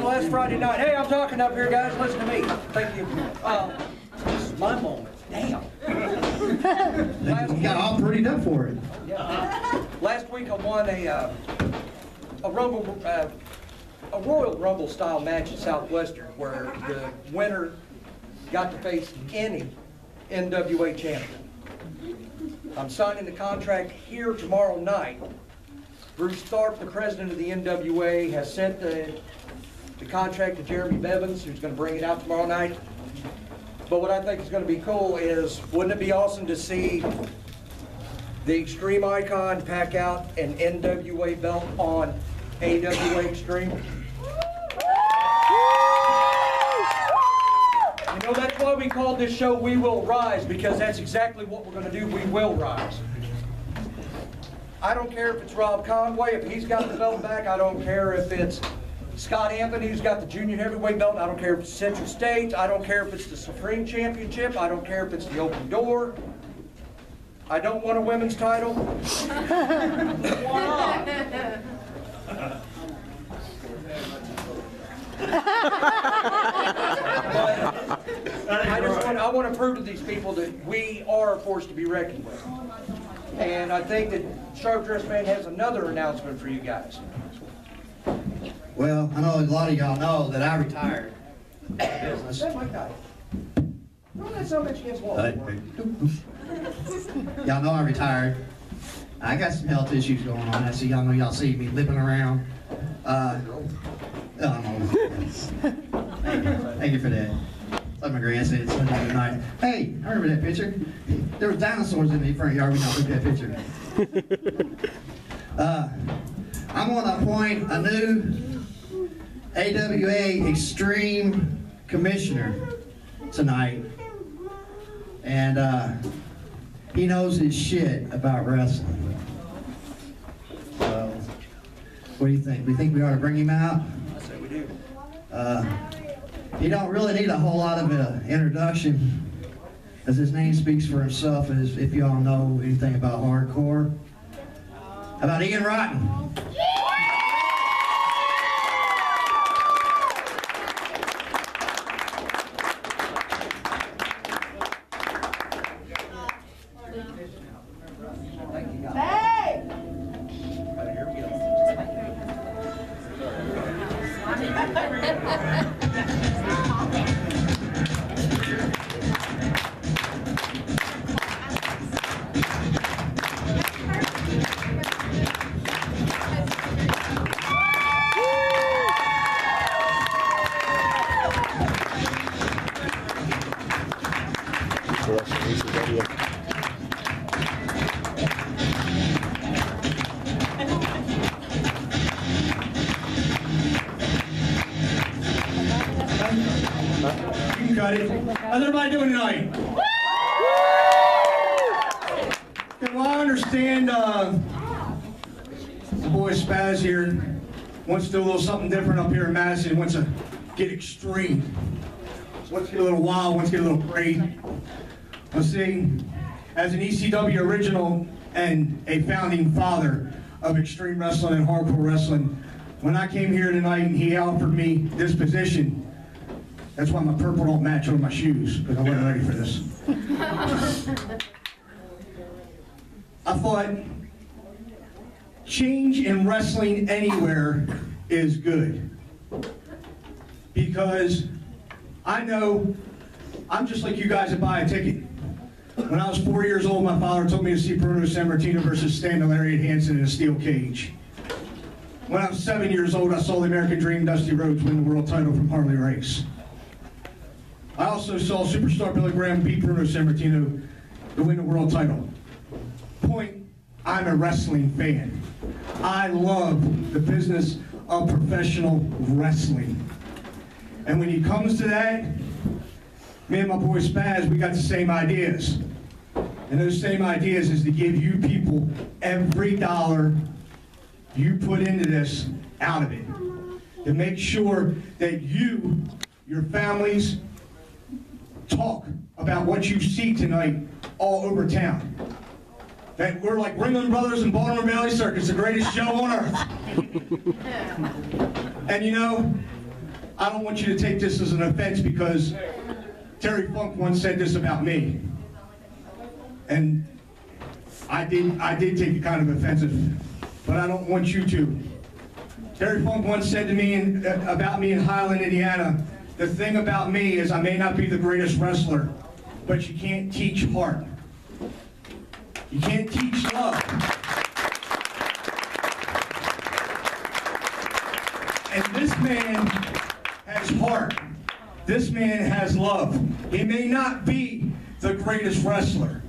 Last Friday night. Hey, I'm talking up here, guys. Listen to me. Thank you. This is my moment. Damn. You got all prettied up for it. Yeah. Last week I won a Royal Rumble style match at Southwestern, where the winner got to face any NWA champion. I'm signing the contract here tomorrow night. Bruce Tharp, the president of the NWA, has sent the contract to Jeremy Bevins, who's going to bring it out tomorrow night. But what I think is going to be cool is, wouldn't it be awesome to see the Extreme Icon pack out an NWA belt on AWA Extreme? You know, that's why we called this show We Will Rise, because that's exactly what we're going to do. We will rise. I don't care if it's Rob Conway, if he's got the belt back. I don't care if it's Scott Anthony, who's got the junior heavyweight belt. I don't care if it's Central States. I don't care if it's the Supreme Championship. I don't care if it's the Open Door. I don't want a women's title. Why not? I want to prove to these people that we are a force to be reckoned with. And I think that Sharp Dressed Man has another announcement for you guys. Well, I know a lot of y'all know that I retired from the business. That might die. Don't let so much against wall. Y'all know I retired. I got some health issues going on. I see y'all know y'all see me limping around. I'm old. Thank you for that. Like my grandson said the other night. Hey, I remember that picture. There were dinosaurs in the front yard when I took that picture. I'm going to appoint a new AWA Extreme Commissioner tonight. And he knows his shit about wrestling. So, what do you think? We think we ought to bring him out? I say we do. He don't really need a whole lot of an introduction, as his name speaks for himself, as if y'all know anything about hardcore. How about Ian Rotten? How's everybody doing tonight? Okay, well, I understand the boy Spaz here wants to do a little something different up here in Madison. Wants to get extreme. Wants to get a little wild, wants to get a little crazy. Let's see, as an ECW original and a founding father of extreme wrestling and hardcore wrestling, when I came here tonight and he offered me this position, that's why my purple don't match on my shoes, because I wasn't ready for this. I thought change in wrestling anywhere is good. Because I know I'm just like you guys that buy a ticket. When I was 4 years old, my father took me to see Bruno Sammartino versus Stan Lariat Hansen in a steel cage. When I was 7 years old, I saw the American Dream Dusty Rhodes win the world title from Harley Race. I also saw superstar Billy Graham beat Bruno Sammartino to win the world title. Point, I'm a wrestling fan. I love the business of professional wrestling. And when it comes to that, me and my boy Spaz, we got the same ideas. And those same ideas is to give you people every dollar you put into this out of it. To make sure that you, your families, talk about what you see tonight all over town. That we're like Ringling Brothers and Baltimore Valley Circus, the greatest show on earth. And you know, I don't want you to take this as an offense because Terry Funk once said this about me. And I did take it kind of offensive, but I don't want you to. Terry Funk once said to me about me in Highland, Indiana, the thing about me is I may not be the greatest wrestler, but you can't teach heart. You can't teach love. And this man has heart. This man has love. He may not be the greatest wrestler,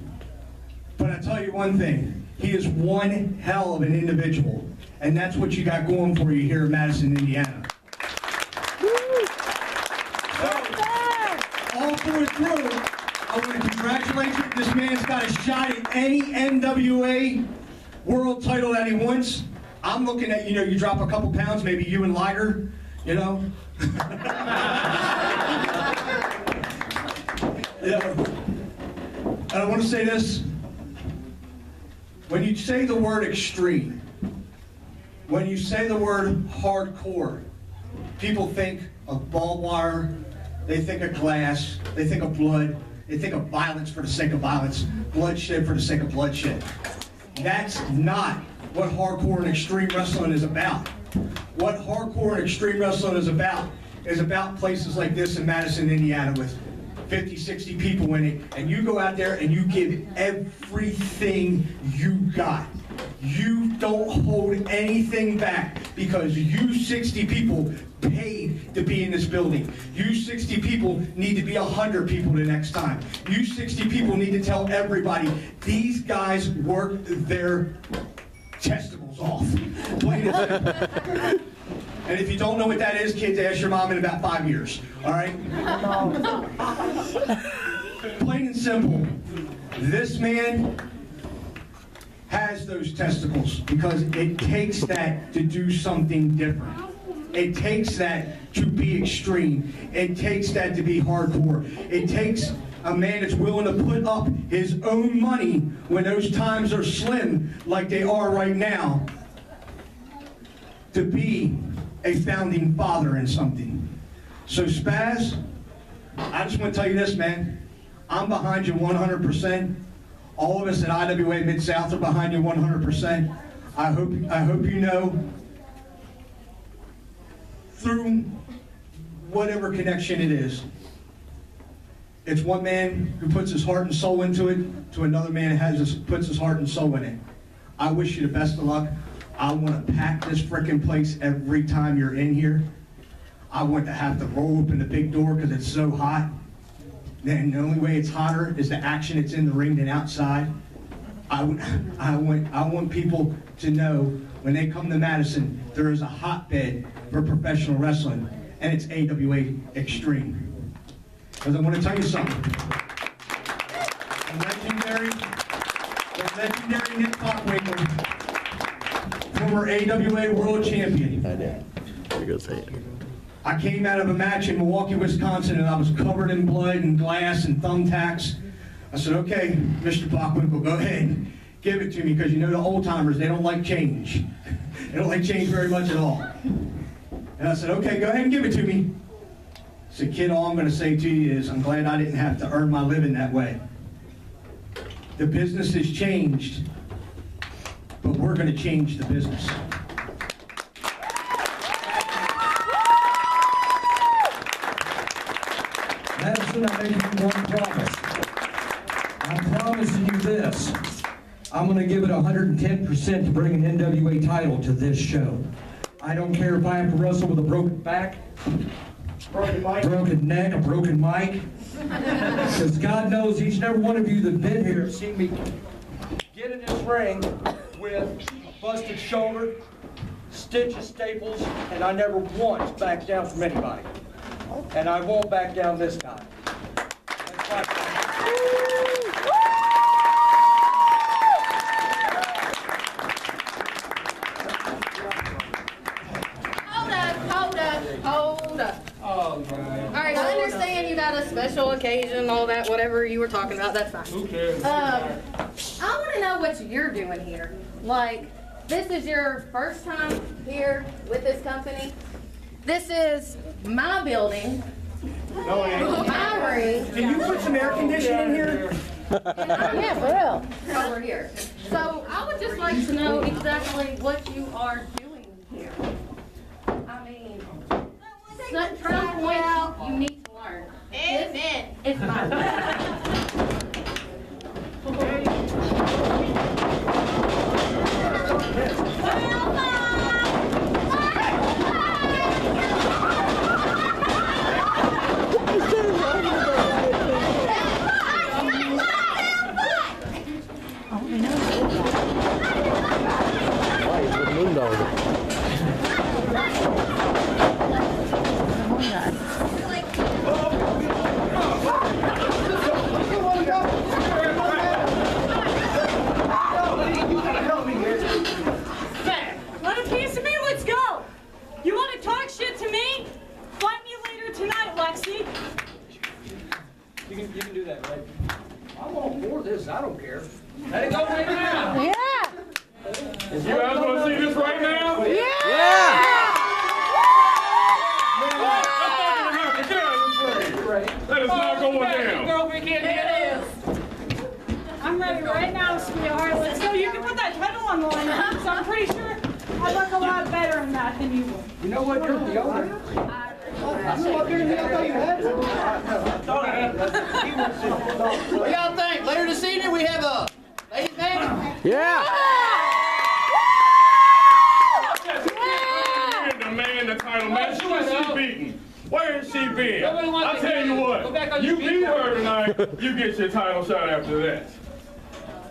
but I tell you one thing, he is one hell of an individual. And that's what you got going for you here in Madison, Indiana. So, all through, I want to congratulate you. This man's got a shot at any NWA world title that he wants. I'm looking at, you know, you drop a couple pounds, maybe you and Liger, you know. Yeah. And I want to say this. When you say the word extreme, when you say the word hardcore, people think of barbed wire, they think of glass, they think of blood, they think of violence for the sake of violence, bloodshed for the sake of bloodshed. That's not what hardcore and extreme wrestling is about. What hardcore and extreme wrestling is about places like this in Madison, Indiana with 50, 60 people in it, and you go out there and you give everything you got. You don't hold anything back because you 60 people paid to be in this building. You 60 people need to be 100 people the next time. You 60 people need to tell everybody, these guys work their testicles off. Plain and simple. And if you don't know what that is, kids, ask your mom in about 5 years. All right? Plain and simple. This man has those testicles because it takes that to do something different. It takes that to be extreme. It takes that to be hardcore. It takes a man that's willing to put up his own money when those times are slim like they are right now to be a founding father in something. So Spaz, I just want to tell you this, man. I'm behind you 100%. All of us at IWA Mid-South are behind you 100%. I hope you know, through whatever connection it is, it's one man who puts his heart and soul into it to another man who puts his heart and soul in it. I wish you the best of luck. I want to pack this frickin' place every time you're in here. I want to have to roll open the big door because it's so hot. Then the only way it's hotter is the action that's in the ring than outside. I want people to know when they come to Madison, there is a hotbed for professional wrestling, and it's AWA Extreme. Because I want to tell you something. The legendary Nick Bockwinkel, former AWA World Champion. I did. You're gonna say it. I came out of a match in Milwaukee, Wisconsin, and I was covered in blood and glass and thumbtacks. I said, okay, Mr. Bockwinkel, go ahead, give it to me, because you know the old timers, they don't like change. They don't like change very much at all. And I said, okay, go ahead and give it to me. I said, kid, all I'm going to say to you is I'm glad I didn't have to earn my living that way. The business has changed, but we're going to change the business. Madison, I make you one promise. I'm promising you this. I'm going to give it 110% to bring an NWA title to this show. I don't care if I have to wrestle with a broken back, broken neck, a broken mic. Because God knows each and every one of you that have been here have seen me get in this ring with a busted shoulder, stitches, staples, and I never once backed down from anybody. And I won't back down this time. Hold up. All right, I understand you got a special occasion, all that, whatever you were talking about, that's fine. Who cares? I want to know what you're doing here. Like, this is your first time here with this company. This is my building, my ring. Can you put some air conditioning in here? Yeah, for real. Over here. So I would just like to know exactly what you are doing here. I mean, some points you need to learn. Amen. It's my Want a piece of me? Let's go. You want to talk shit to me? Find me later tonight, Lexi. You can do that, right? I'm all for this, I don't care. Let it go right now. Yeah. You guys want to see this right now? Yeah. That is not going down. I'm ready right now, sweetheart. Let's go. You can put that title on the line, so I'm pretty sure I look a lot better in that than you will. You know what, you're the owner. What do y'all think? Later this evening we have a ladies' night? Yeah. Demand the title match. Who is she beating? Where has she been? I tell you what, you beat her tonight, you get your title shot after that.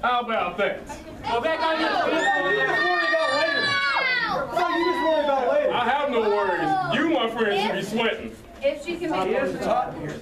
How about that? Go back on your feet. I have no worries. You, my friend, should be sweating. If she can make Here's the top here.